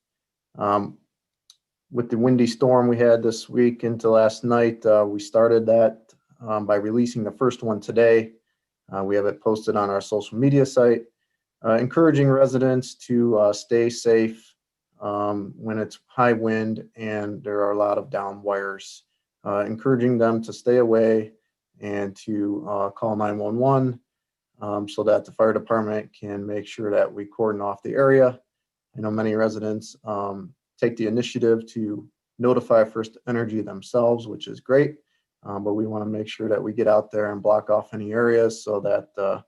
With the windy storm we had this week into last night, we started that by releasing the first one today. We have it posted on our social media site, encouraging residents to stay safe when it's high wind and there are a lot of down wires, encouraging them to stay away and to call 911 so that the fire department can make sure that we cordon off the area. I know many residents take the initiative to notify First Energy themselves, which is great. But we want to make sure that we get out there and block off any areas so that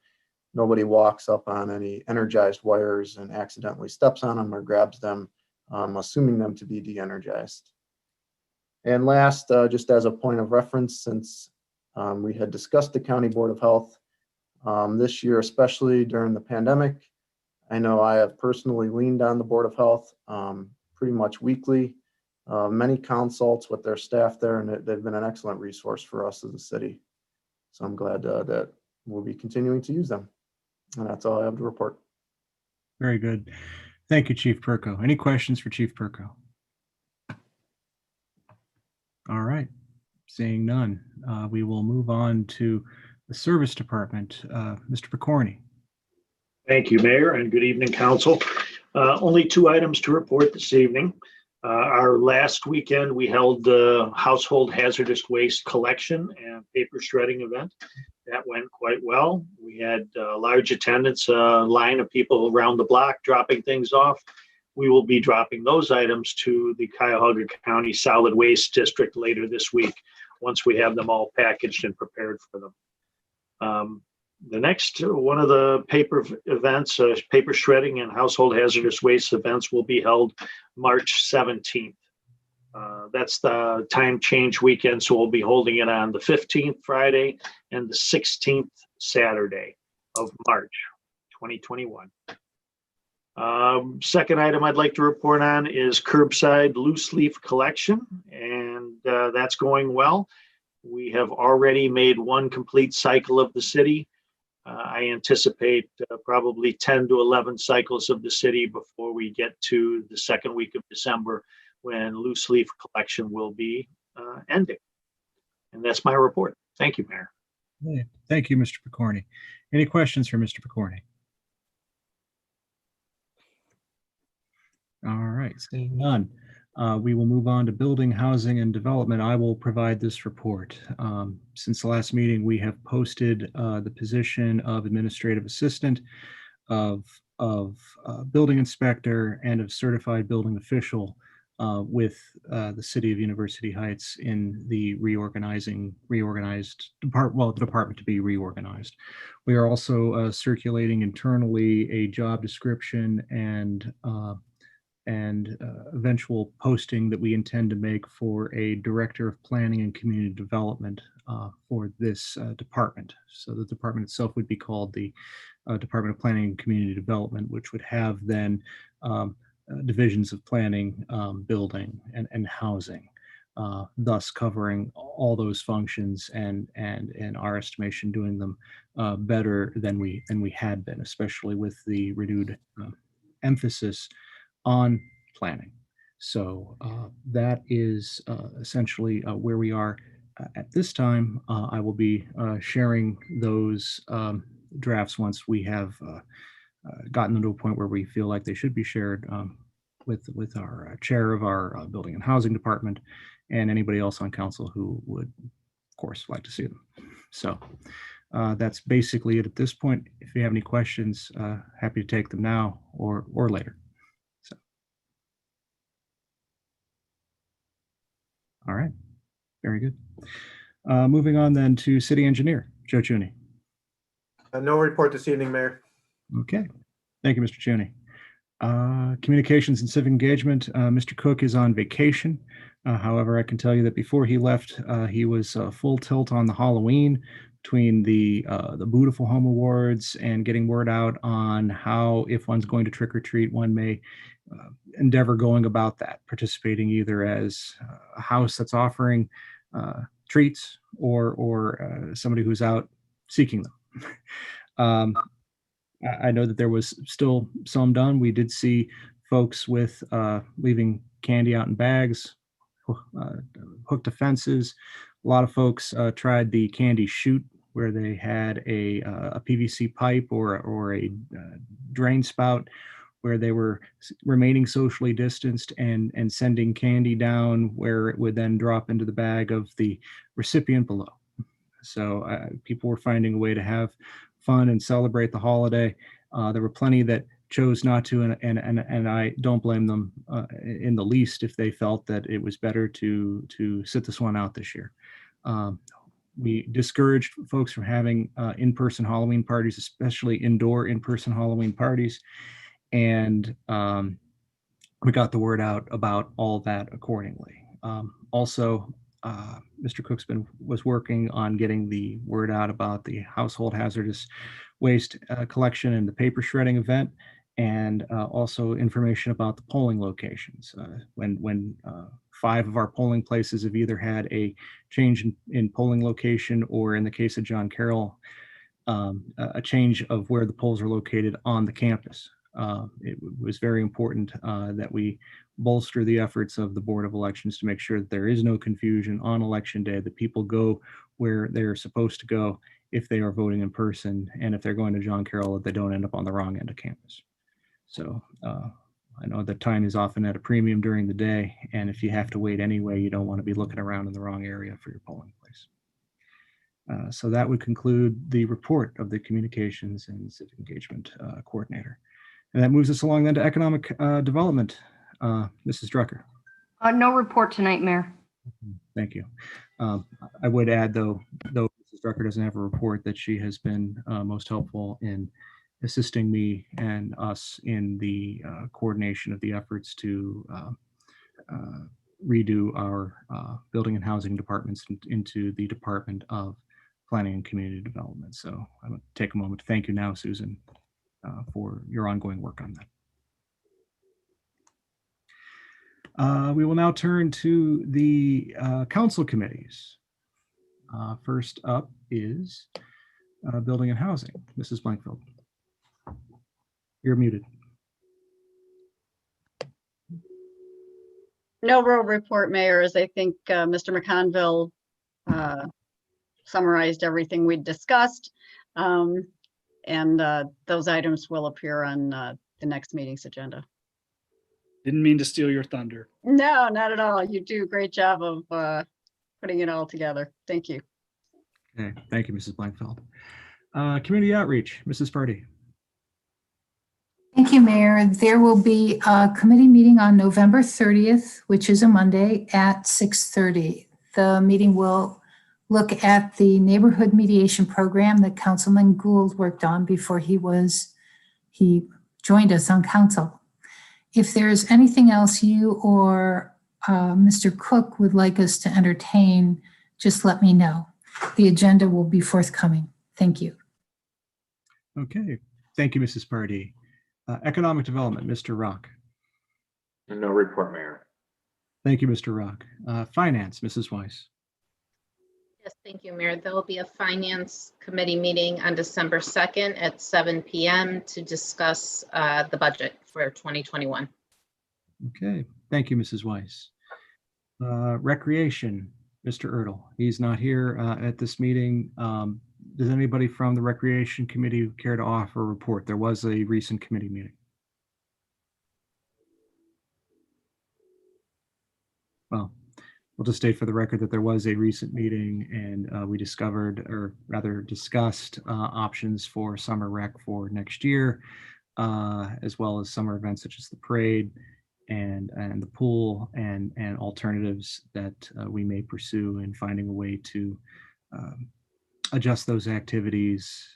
nobody walks up on any energized wires and accidentally steps on them or grabs them, assuming them to be de-energized. And last, just as a point of reference, since we had discussed the County Board of Health this year, especially during the pandemic, I know I have personally leaned on the Board of Health pretty much weekly. Many consults with their staff there, and they've been an excellent resource for us as a city. So I'm glad that we'll be continuing to use them. And that's all I have to report. Very good. Thank you, Chief Perko. Any questions for Chief Perko? All right, seeing none, we will move on to the Service Department. Mr. Picorni. Thank you, Mayor, and good evening, Council. Only 2 items to report this evening. Our last weekend, we held the household hazardous waste collection and paper shredding event. That went quite well. We had a large attendance, line of people around the block dropping things off. We will be dropping those items to the Cuyahoga County Solid Waste District later this week, once we have them all packaged and prepared for them. The next one of the paper events, paper shredding and household hazardous waste events, will be held March 17th. That's the time change weekend, so we'll be holding it on the 15th Friday and the 16th Saturday of March 2021. Second item I'd like to report on is curbside loose leaf collection, and that's going well. We have already made one complete cycle of the city. I anticipate probably 10 to 11 cycles of the city before we get to the second week of December, when loose leaf collection will be ending. And that's my report. Thank you, Mayor. Yeah, thank you, Mr. Picorni. Any questions for Mr. Picorni? All right, seeing none. We will move on to building, housing, and development. I will provide this report. Since the last meeting, we have posted the position of administrative assistant, of building inspector, and of certified building official with the City of University Heights in the reorganized department, well, the department to be reorganized. We are also circulating internally a job description and eventual posting that we intend to make for a director of planning and community development for this department. So the department itself would be called the Department of Planning and Community Development, which would have then divisions of planning, building, and housing, thus covering all those functions and in our estimation doing them better than we had been, especially with the renewed emphasis on planning. So that is essentially where we are at this time. I will be sharing those drafts once we have gotten them to a point where we feel like they should be shared with our chair of our building and housing department and anybody else on council who would, of course, like to see them. So that's basically it at this point. If you have any questions, happy to take them now or later. So, all right, very good. Moving on then to city engineer, Joe Chuney. No report this evening, Mayor. Okay, thank you, Mr. Chuney. Communications and civic engagement, Mr. Cook is on vacation. However, I can tell you that before he left, he was full tilt on the Halloween between the Beautiful Home Awards and getting word out on how, if one's going to trick or treat, one may endeavor going about that, participating either as a house that's offering treats or somebody who's out seeking them. I know that there was still some done. We did see folks with leaving candy out in bags, hooked to fences. A lot of folks tried the candy chute, where they had a PVC pipe or a drain spout, where they were remaining socially distanced and sending candy down, where it would then drop into the bag of the recipient below. So people were finding a way to have fun and celebrate the holiday. There were plenty that chose not to, and I don't blame them in the least if they felt that it was better to sit this one out this year. We discouraged folks from having in-person Halloween parties, especially indoor in-person Halloween parties, and we got the word out about all that accordingly. Also, Mr. Cook's was working on getting the word out about the household hazardous waste collection and the paper shredding event, and also information about the polling locations. When 5 of our polling places have either had a change in polling location, or in the case of John Carroll, a change of where the polls are located on the campus. It was very important that we bolster the efforts of the Board of Elections to make sure that there is no confusion on election day, that people go where they're supposed to go if they are voting in person, and if they're going to John Carroll, that they don't end up on the wrong end of campus. So I know that time is often at a premium during the day, and if you have to wait anyway, you don't want to be looking around in the wrong area for your polling place. So that would conclude the report of the Communications and Civic Engagement Coordinator. And that moves us along then to Economic Development. Mrs. Drucker. No report tonight, Mayor. Thank you. I would add, though Mrs. Drucker doesn't have a report, that she has been most helpful in assisting me and us in the coordination of the efforts to redo our building and housing departments into the Department of Planning and Community Development. So I want to take a moment to thank you now, Susan, for your ongoing work on that. We will now turn to the council committees. First up is Building and Housing. Mrs. Blankfeld. You're muted. No real report, Mayor, as I think Mr. McConville summarized everything we discussed. And those items will appear on the next meeting's agenda. Didn't mean to steal your thunder. No, not at all. You do a great job of putting it all together. Thank you. Okay, thank you, Mrs. Blankfeld. Community outreach, Mrs. Pardee. Thank you, Mayor. There will be a committee meeting on November 30th, which is a Monday at 6:30. The meeting will look at the neighborhood mediation program that Councilman Gould worked on before he joined us on council. If there's anything else you or Mr. Cook would like us to entertain, just let me know. The agenda will be forthcoming. Thank you. Okay, thank you, Mrs. Pardee. Economic Development, Mr. Rock. No report, Mayor. Thank you, Mr. Rock. Finance, Mrs. Weiss. Yes, thank you, Mayor. There will be a Finance Committee meeting on December 2nd at 7 p.m. to discuss the budget for 2021. Okay, thank you, Mrs. Weiss. Recreation, Mr. Ertl. He's not here at this meeting. Does anybody from the Recreation Committee care to offer a report? There was a recent committee meeting. Well, we'll just state for the record that there was a recent meeting and we discovered, or rather discussed, options for summer rec for next year, as well as summer events such as the parade and the pool and alternatives that we may pursue in finding a way to adjust those activities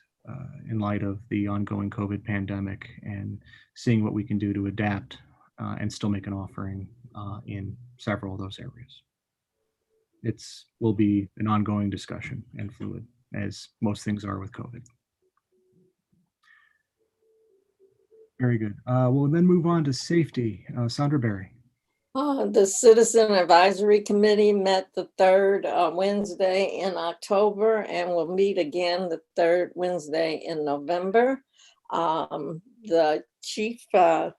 in light of the ongoing COVID pandemic and seeing what we can do to adapt and still make an offering in several of those areas. Will be an ongoing discussion and fluid, as most things are with COVID. Very good. We'll then move on to safety. Sandra Berry. The Citizen Advisory Committee met the third Wednesday in October and will meet again the third Wednesday in November. The chief kind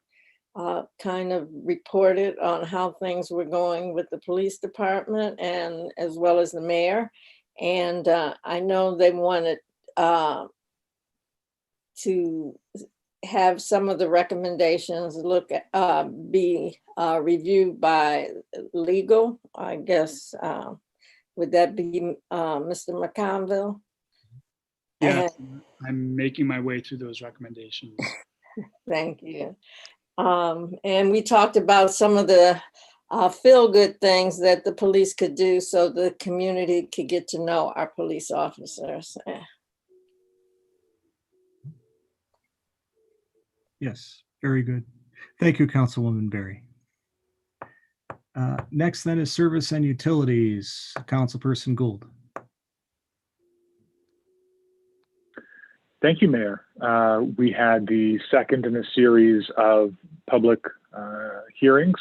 of reported on how things were going with the police department and as well as the mayor. And I know they wanted to have some of the recommendations be reviewed by legal, I guess. Would that be Mr. McConville? Yeah, I'm making my way through those recommendations. Thank you. And we talked about some of the feel-good things that the police could do so the community could get to know our police officers. Yes, very good. Thank you, Councilwoman Berry. Next then is Service and Utilities, Councilperson Gould. Thank you, Mayor. We had the second in a series of public hearings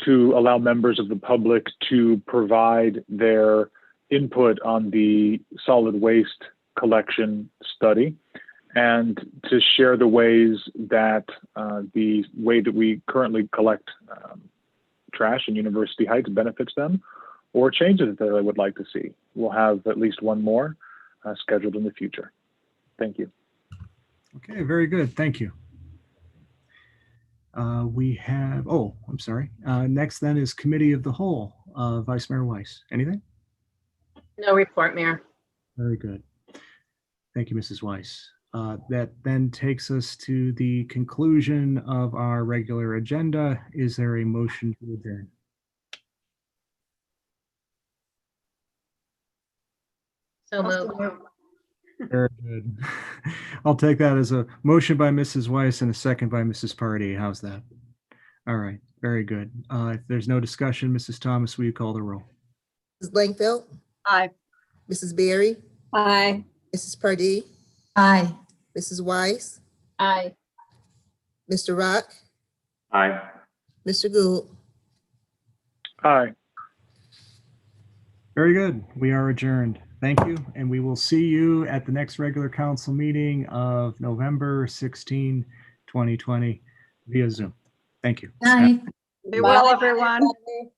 to allow members of the public to provide their input on the solid waste collection study and to share the ways that the way that we currently collect trash in University Heights benefits them or changes that they would like to see. We'll have at least one more scheduled in the future. Thank you. Okay, very good. Thank you. We have, I'm sorry. Next then is Committee of the Whole, Vice Mayor Weiss. Anything? No report, Mayor. Very good. Thank you, Mrs. Weiss. That then takes us to the conclusion of our regular agenda. Is there a motion to adjourn? So moved. Very good. I'll take that as a motion by Mrs. Weiss and a second by Mrs. Pardee. How's that? All right, very good. If there's no discussion, Mrs. Thomas, will you call the roll? Mrs. Blankfeld. Aye. Mrs. Berry. Aye. Mrs. Pardee. Aye. Mrs. Weiss. Aye. Mr. Rock. Aye. Mr. Gould. Aye. Very good. We are adjourned. Thank you. And we will see you at the next regular council meeting of November 16, 2020 via Zoom. Thank you. Night. Be well, Bye, everyone. everybody.